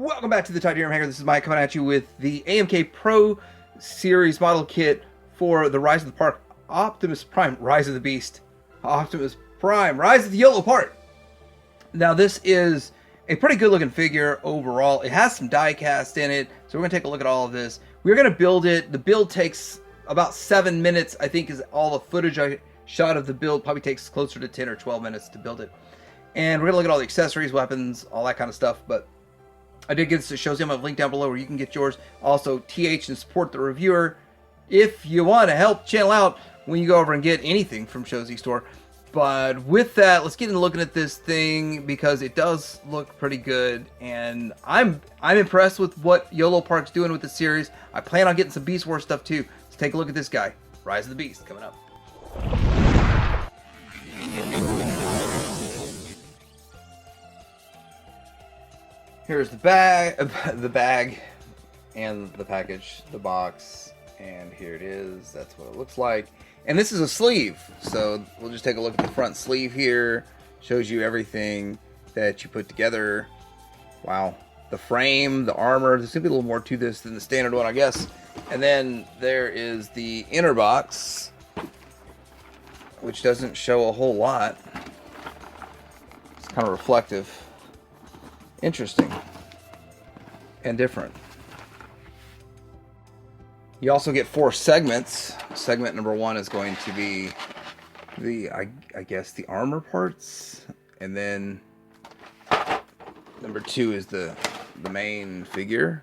Welcome back to the Titanium Hanger. This is Mike coming at you with the AMK Pro Series model kit for the Rise of the Park Optimus Prime Rise of the Beast. Optimus Prime Rise of the Yolopark. Now this is a pretty good looking figure overall. It has some die cast in it, so we're going to take a look at all of this. We're going to build it. The build takes about 7 minutes, I think, is all the footage I shot of the build. Probably takes closer to 10 or 12 minutes to build it. And we're going to look at all the accessories, weapons, all that kind of stuff, but I did get this to Showsy. I'm going to link down below where you can get yours. Also, TH and support the reviewer if you want to help the channel out when you go over and get anything from Showsy store. But with that, let's get into looking at this thing because it does look pretty good, and I'm impressed with what Yolopark's doing with the series. I plan on getting some Beast Wars stuff too. Let's take a look at this guy, Rise of the Beast, coming up. Here's the bag, and the package, the box, and here it is. That's what it looks like. And this is a sleeve, so we'll just take a look at the front sleeve here. Shows you everything that you put together. Wow. The frame, the armor, there's gonna be a little more to this than the standard one, I guess. And then there is the inner box, which doesn't show a whole lot. It's kind of reflective. Interesting and different. You also get 4 segments. Segment number 1 is going to be the I guess the armor parts, and then number 2 is the main figure,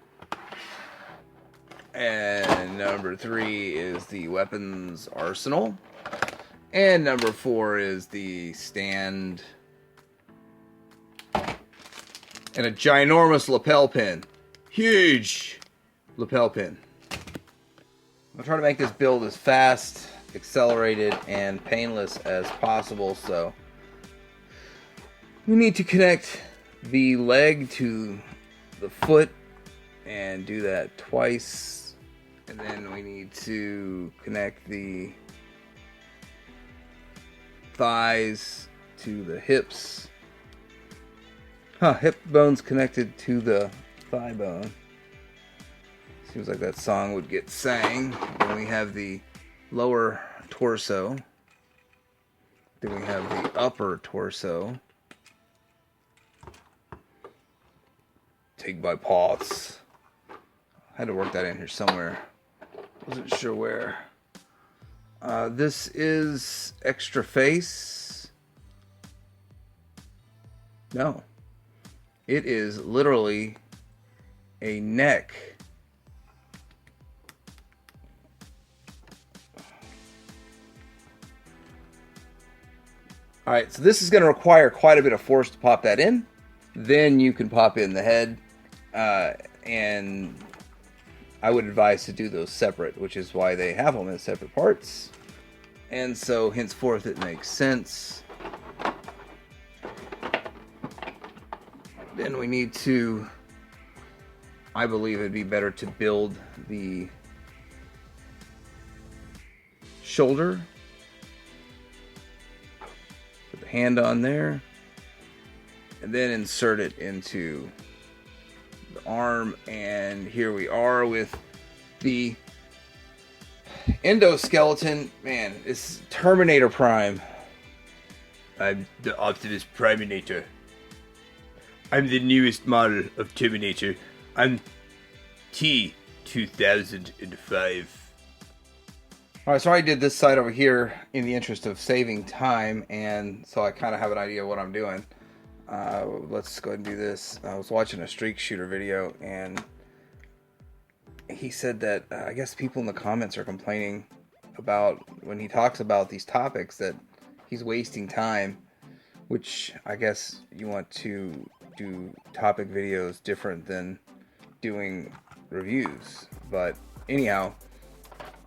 and number 3 is the weapons arsenal, and number 4 is the stand and a ginormous lapel pin. Huge lapel pin. I'm going to try to make this build as fast, accelerated, and painless as possible. So we need to connect the leg to the foot and do that twice. And then we need to connect the thighs to the hips. Hip bone's connected to the thigh bone. Seems like that song would get sang. Then we have the lower torso. Then we have the upper torso. Take by parts. I had to work that in here somewhere. Wasn't sure where. This is extra face. No. It is literally a neck. Alright, so this is going to require quite a bit of force to pop that in. Then you can pop in the head. And I would advise to do those separate, which is why they have them in separate parts. And so henceforth it makes sense. Then we need to, I believe it'd be better to build the shoulder. Put the hand on there. And then insert it into the arm. And here we are with the endoskeleton. Man, it's Terminator Prime. I'm the Optimus Priminator. I'm the newest model of Terminator. I'm T2005. Alright, so I did this side over here in the interest of saving time, and so I kind of have an idea of what I'm doing. Let's go ahead and do this. I was watching a streak shooter video, and he said that I guess people in the comments are complaining about when he talks about these topics that he's wasting time, which I guess you want to do topic videos different than doing reviews. But anyhow,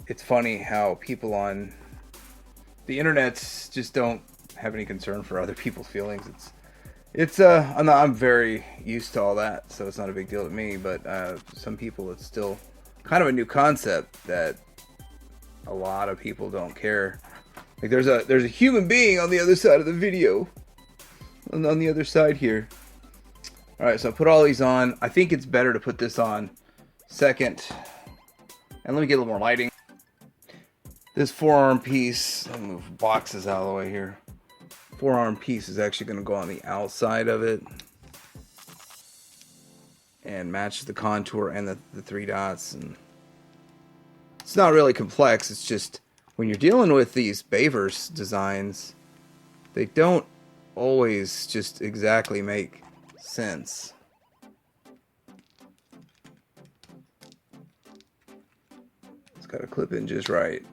it's funny how people on the internets just don't have any concern for other people's feelings. I'm very used to all that, so it's not a big deal to me, but some people it's still kind of a new concept that a lot of people don't care. Like there's a human being on the other side of the video, on the other side here. Alright, so I put all these on. I think it's better to put this on second. And let me get a little more lighting. This forearm piece, let me move boxes out of the way here. Forearm piece is actually going to go on the outside of it. And match the contour and the 3 dots. And it's not really complex, it's just when you're dealing with these Bayverse designs, they don't always just exactly make sense. It's got to clip in just right.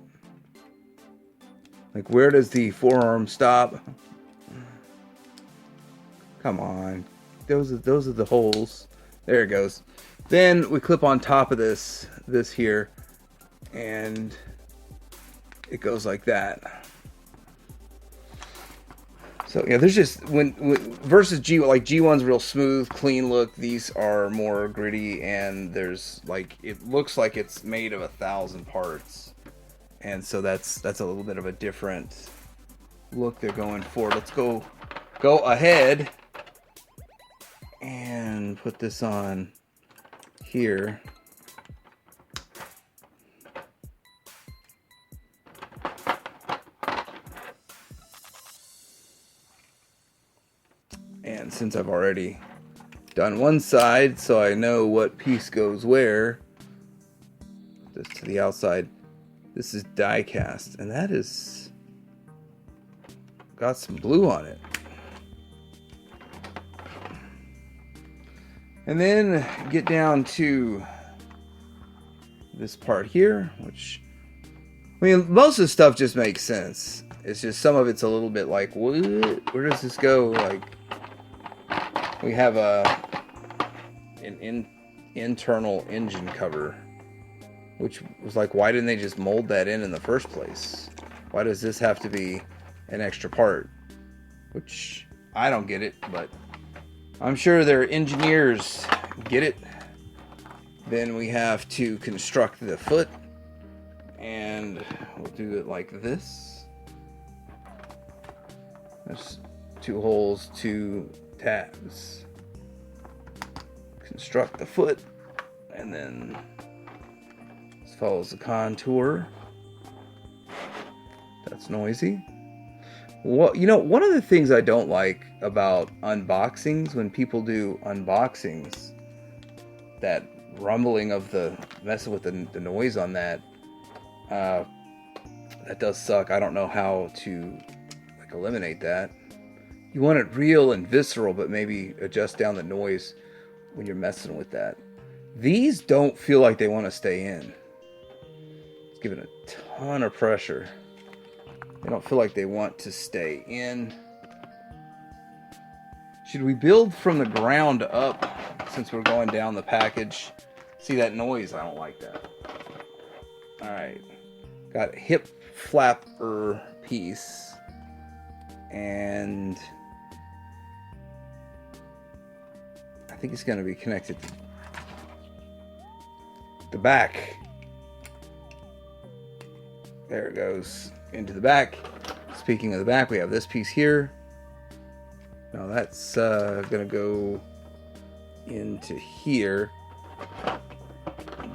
Like, where does the forearm stop? Come on, those are the holes. There it goes. Then we clip on top of this here, and it goes like that. So yeah, there's just when versus G1's real smooth, clean look. These are more gritty, and there's like, it looks like it's made of 1,000 parts, and so that's a little bit of a different look they're going for. Let's go ahead and put this on here. And since I've already done one side, so I know what piece goes where, this to the outside, this is die cast, and that is got some blue on it. And then get down to this part here, which, I mean, most of the stuff just makes sense. It's just some of it's a little bit like, what? Where does this go? Like, we have an internal engine cover, which was like, why didn't they just mold that in the first place? Why does this have to be an extra part? Which, I don't get it, but I'm sure their engineers get it. Then we have to construct the foot, and we'll do it like this. There's 2 holes, 2 tabs. Construct the foot, and then this follows the contour. That's noisy. Well, you know, one of the things I don't like about unboxings, when people do unboxings, that rumbling of the messing with the noise on that, that does suck. I don't know how to like eliminate that. You want it real and visceral, but maybe adjust down the noise when you're messing with that. These don't feel like they want to stay in. It's giving a ton of pressure. They don't feel like they want to stay in. Should we build from the ground up since we're going down the package? See that noise? I don't like that. Alright. Got a hip flapper piece. And I think it's going to be connected to the back. There it goes into the back. Speaking of the back, we have this piece here. Now that's going to go into here.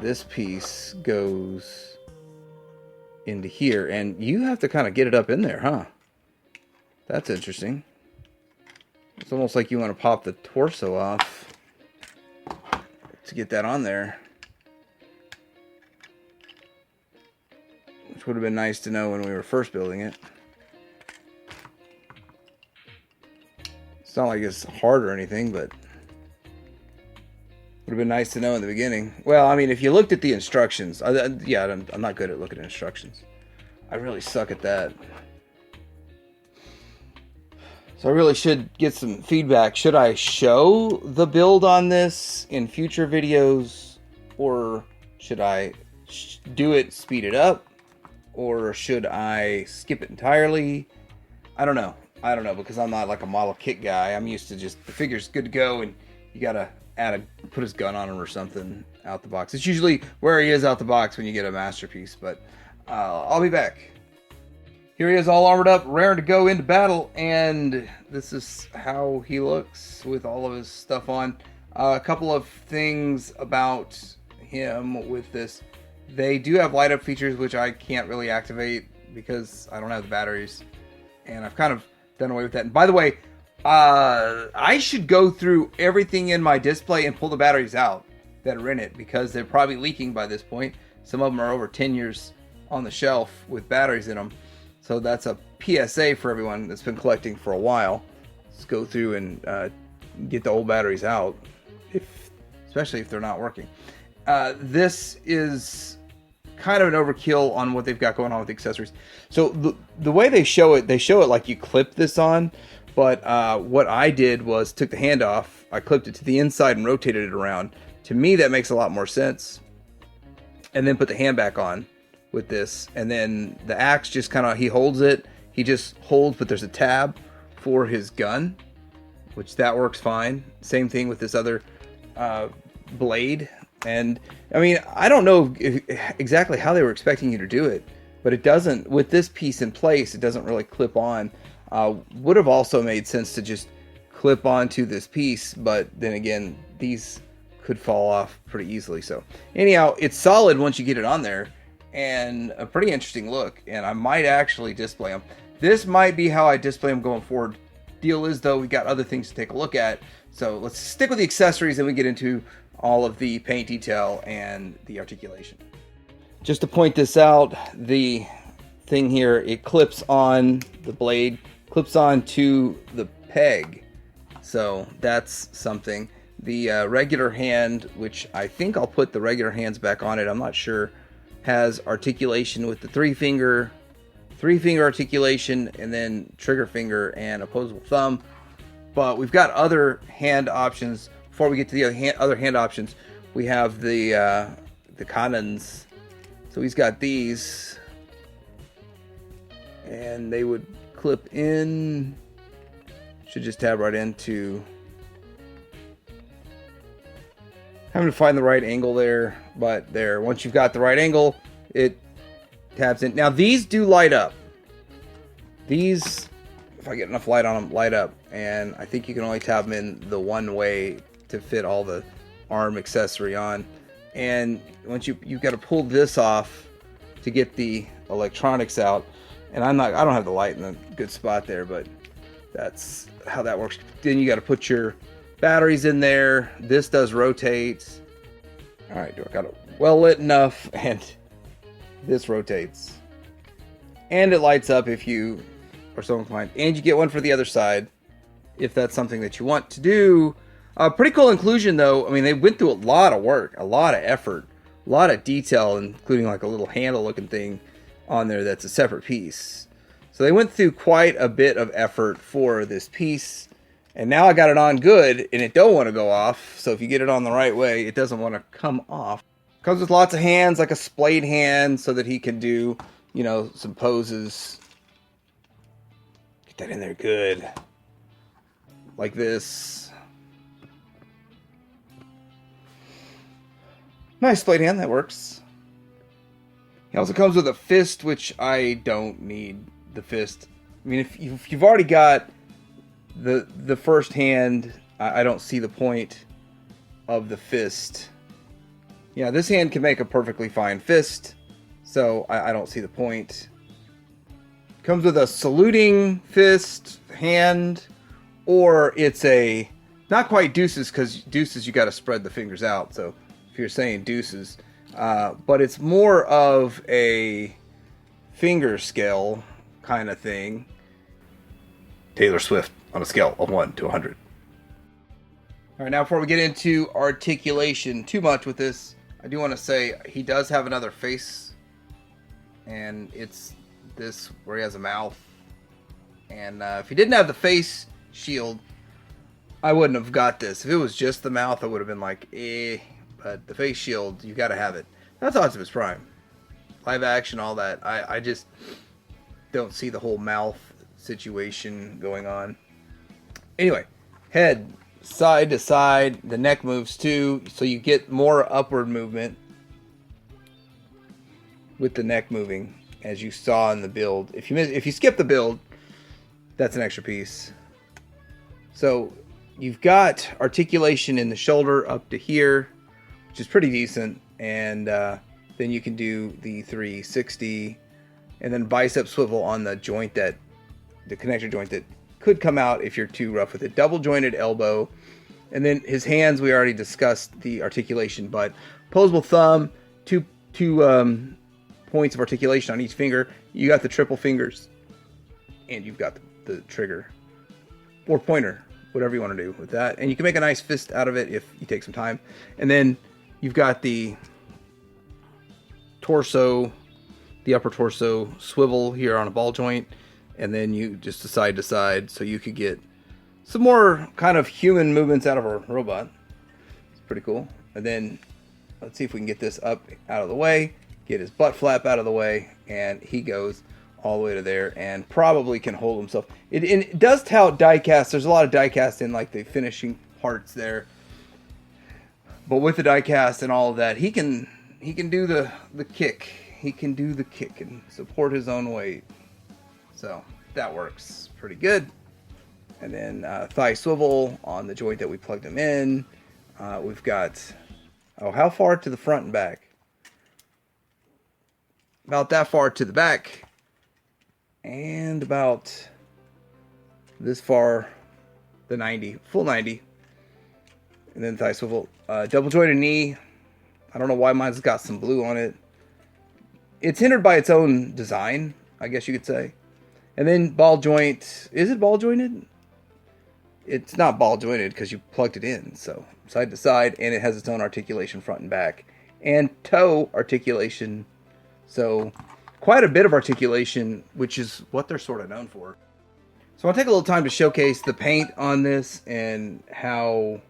This piece goes into here, and you have to kind of get it up in there, huh? That's interesting. It's almost like you want to pop the torso off to get that on there. Which would have been nice to know when we were first building it. It's not like it's hard or anything, but would have been nice to know in the beginning. Well, I mean, if you looked at the instructions, yeah, I'm not good at looking at instructions. I really suck at that. So I really should get some feedback. Should I show the build on this in future videos, or should I do it, speed it up, or should I skip it entirely? I don't know. Because I'm not like a model kit guy. I'm used to just the figure's good to go, and you gotta put his gun on him or something out the box. It's usually where he is out the box when you get a masterpiece. But I'll be back. Here he is all armored up, raring to go into battle, and this is how he looks with all of his stuff on. A couple of things about him with this. They do have light up features, which I can't really activate because I don't have the batteries, and I've kind of done away with that. And by the way, I should go through everything in my display and pull the batteries out that are in it, because they're probably leaking by this point. Some of them are over 10 years on the shelf with batteries in them. So that's a PSA for everyone that's been collecting for a while. Let's go through and get the old batteries out, especially if they're not working. This is kind of an overkill on what they've got going on with the accessories. So the way they show it like you clip this on, but what I did was took the hand off, I clipped it to the inside and rotated it around. To me, that makes a lot more sense. And then put the hand back on with this, and then the axe just kind of, he holds it, he just holds, but there's a tab for his gun, which that works fine. Same thing with this other blade. And I mean, I don't know exactly how they were expecting you to do it, but it doesn't, with this piece in place, it doesn't really clip on. Would have also made sense to just clip onto this piece, but then again, these could fall off pretty easily. So anyhow, it's solid once you get it on there, and a pretty interesting look, and I might actually display them. This might be how I display them going forward. Deal is, though, we got other things to take a look at, so let's stick with the accessories and we get into all of the paint detail and the articulation. Just to point this out, the thing here, it clips on the blade, clips on to the peg, so that's something. The regular hand, which I think I'll put the regular hands back on it, I'm not sure, has articulation with the three finger articulation, and then trigger finger and opposable thumb. But we've got other hand options. Before we get to the other hand options, we have the cannons. So he's got these, and they would clip in. Should just tab right into. Having to find the right angle there, but there. Once you've got the right angle, it tabs in. Now these do light up. These, if I get enough light on them, light up. And I think you can only tab them in the one way to fit all the arm accessory on. And once you've got to pull this off to get the electronics out. And I don't have the light in a good spot there, but that's how that works. Then you got to put your batteries in there. This does rotate. All right, do I got it well lit enough? And this rotates, and it lights up if you are so inclined. And you get one for the other side if that's something that you want to do. Pretty cool inclusion, though. I mean, they went through a lot of work, a lot of effort, a lot of detail, including like a little handle-looking thing on there that's a separate piece. So they went through quite a bit of effort for this piece. And now I got it on good, and it don't want to go off. So if you get it on the right way, it doesn't want to come off. Comes with lots of hands, like a splayed hand, so that he can do, you know, some poses. Get that in there good. Like this. Nice splayed hand, that works. He also comes with a fist, which I don't need the fist. I mean, if you've already got the first hand, I don't see the point of the fist. Yeah, this hand can make a perfectly fine fist, so I don't see the point. Comes with a saluting fist hand, or it's a, not quite deuces, because deuces you got to spread the fingers out, so if you're saying deuces, but it's more of a finger scale kind of thing. Taylor Swift on a scale of 1 to 100. All right, now before we get into articulation too much with this, I do want to say he does have another face, and it's this where he has a mouth. And if he didn't have the face shield, I wouldn't have got this. If it was just the mouth, I would have been like, eh. But the face shield, you got to have it. That's Optimus Prime. Live action, all that. I just don't see the whole mouth situation going on. Anyway, head side to side, the neck moves too, so you get more upward movement with the neck moving. as you saw in the build. If you skip the build, that's an extra piece. So you've got articulation in the shoulder up to here, which is pretty decent, and then you can do the 360, and then bicep swivel on the joint the connector joint that could come out if you're too rough with it. Double jointed elbow, and then his hands, we already discussed the articulation, but posable thumb, two points of articulation on each finger. You got the triple fingers, and you've got the trigger or pointer, whatever you want to do with that, and you can make a nice fist out of it if you take some time. And then you've got the torso, the upper torso swivel here on a ball joint, and then you just side to side, so you could get some more kind of human movements out of a robot. It's pretty cool. And then let's see if we can get this up out of the way, get his butt flap out of the way, and he goes all the way to there and probably can hold himself. It does tout diecast. There's a lot of diecast in like the finishing parts there, but with the diecast and all of that, he can do the kick. He can do the kick and support his own weight. So that works pretty good. And then thigh swivel on the joint that we plugged him in. We've got, how far to the front and back? About that far to the back. And about this far, the 90, full 90. And then thigh swivel. Double jointed knee. I don't know why mine's got some blue on it. It's hindered by its own design, I guess you could say. And then ball joint. Is it ball jointed? It's not ball jointed because you plugged it in. So side to side, and it has its own articulation front and back. And toe articulation. So quite a bit of articulation, which is what they're sort of known for. So I'll take a little time to showcase the paint on this and how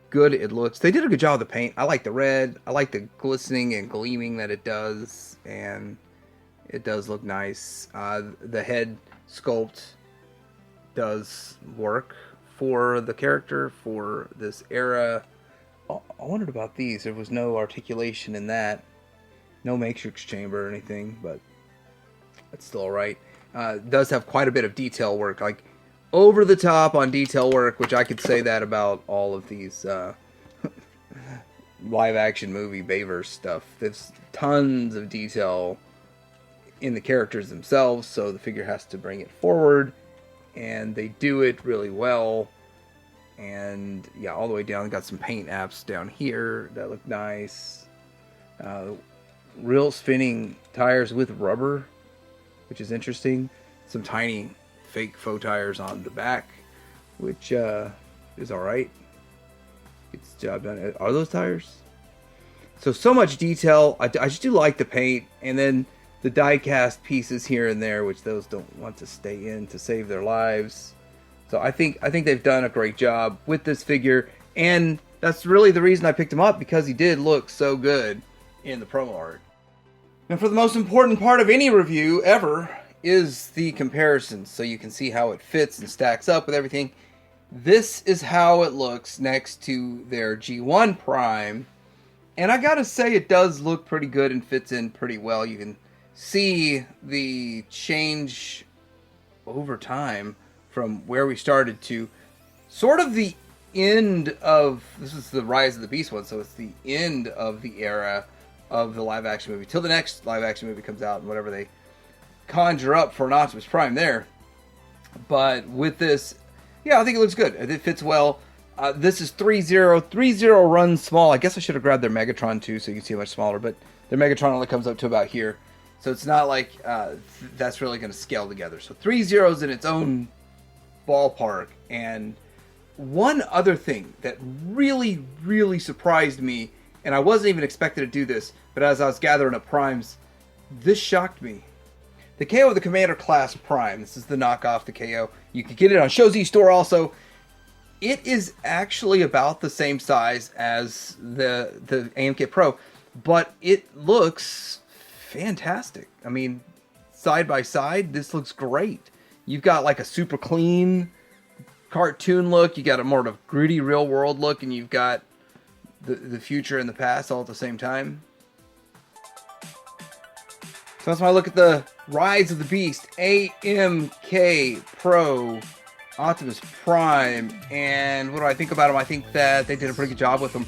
good it looks. They did a good job with the paint. I like the red. I like the glistening and gleaming that it does, and it does look nice. The head sculpt does work for the character for this era. I wondered about these. There was no articulation in that. No matrix chamber or anything, but that's still alright. It does have quite a bit of detail work, like over the top on detail work, which I could say that about all of these live action movie Bayverse stuff. There's tons of detail in the characters themselves, so the figure has to bring it forward, and they do it really well. And yeah, all the way down, got some paint apps down here that look nice. Real spinning tires with rubber, which is interesting. Some tiny fake faux tires on the back, which is alright. Gets the job done. Are those tires? So much detail. I just do like the paint, and then the die-cast pieces here and there, which those don't want to stay in to save their lives. So I think they've done a great job with this figure, and that's really the reason I picked him up, because he did look so good in the promo art. And for the most important part of any review ever is the comparison, so you can see how it fits and stacks up with everything. This is how it looks next to their G1 Prime, and I gotta say it does look pretty good and fits in pretty well. You can see the change over time from where we started to sort of the end of, this is the Rise of the Beast one, so it's the end of the era of the live action movie till the next live action movie comes out and whatever they conjure up for an Optimus Prime there. But with this, yeah, I think it looks good. It fits well. This is 3.0. 3.0 runs small. I guess I should have grabbed their Megatron too, so you can see how much smaller, but their Megatron only comes up to about here. So it's not like that's really going to scale together. So 3.0 is in its own ballpark. And one other thing that really, really surprised me, and I wasn't even expected to do this, but as I was gathering up primes, this shocked me. The KO of the Commander Class Prime. This is the knockoff, the KO. You can get it on Show Z Store also. It is actually about the same size as the AMK Pro, but it looks fantastic. I mean, side by side, this looks great. You've got like a super clean cartoon look. You got a more of gritty real world look, and you've got the future and the past all at the same time. So that's when I look at the Rise of the Beast, AMK Pro Optimus Prime, and what do I think about him? I think that they did a pretty good job with him.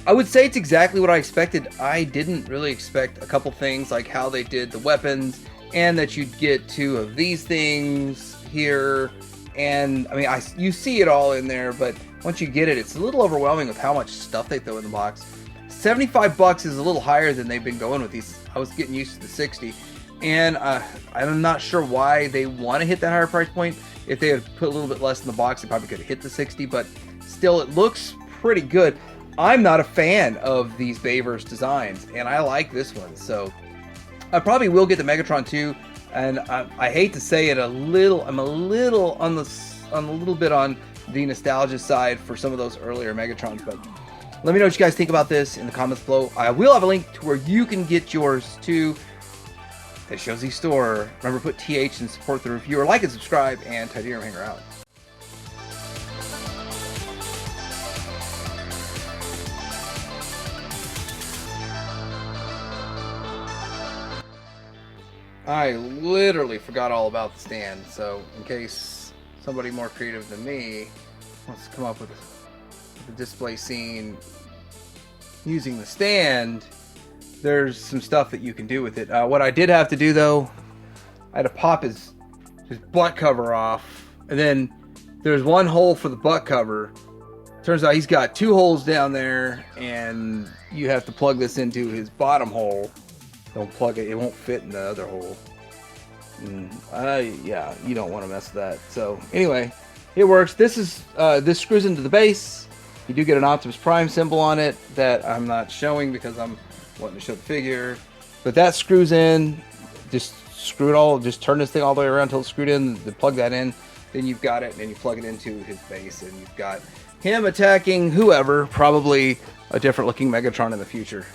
I would say it's exactly what I expected. I didn't really expect a couple things, like how they did the weapons, and that you'd get 2 of these things here. And I mean, you see it all in there, but once you get it, it's a little overwhelming with how much stuff they throw in the box. $75 is a little higher than they've been going with these. I was getting used to the 60, and I'm not sure why they want to hit that higher price point. If they had put a little bit less in the box, they probably could have hit the 60, but still, it looks pretty good. I'm not a fan of these Bayverse designs, and I like this one, so I probably will get the Megatron too. And I hate to say it, I'm a little on the nostalgia side for some of those earlier Megatrons, but let me know what you guys think about this in the comments below. I will have a link to where you can get yours too. That shows the store. Remember, put TH and support the reviewer. Like and subscribe, and Titanium Hanger out. I literally forgot all about the stand, so in case somebody more creative than me wants to come up with a display scene using the stand, there's some stuff that you can do with it. What I did have to do, though, I had to pop his butt cover off, and then there's one hole for the butt cover. Turns out he's got 2 holes down there, and you have to plug this into his bottom hole. Don't plug it, it won't fit in the other hole. Yeah, you don't want to mess with that. So anyway, it works. This screws into the base. You do get an Optimus Prime symbol on it that I'm not showing because I'm wanting to show the figure. But that screws in. Just turn this thing all the way around until it's screwed in. Then plug that in. Then you've got it, and then you plug it into his base, and you've got him attacking whoever, probably a different looking Megatron in the future.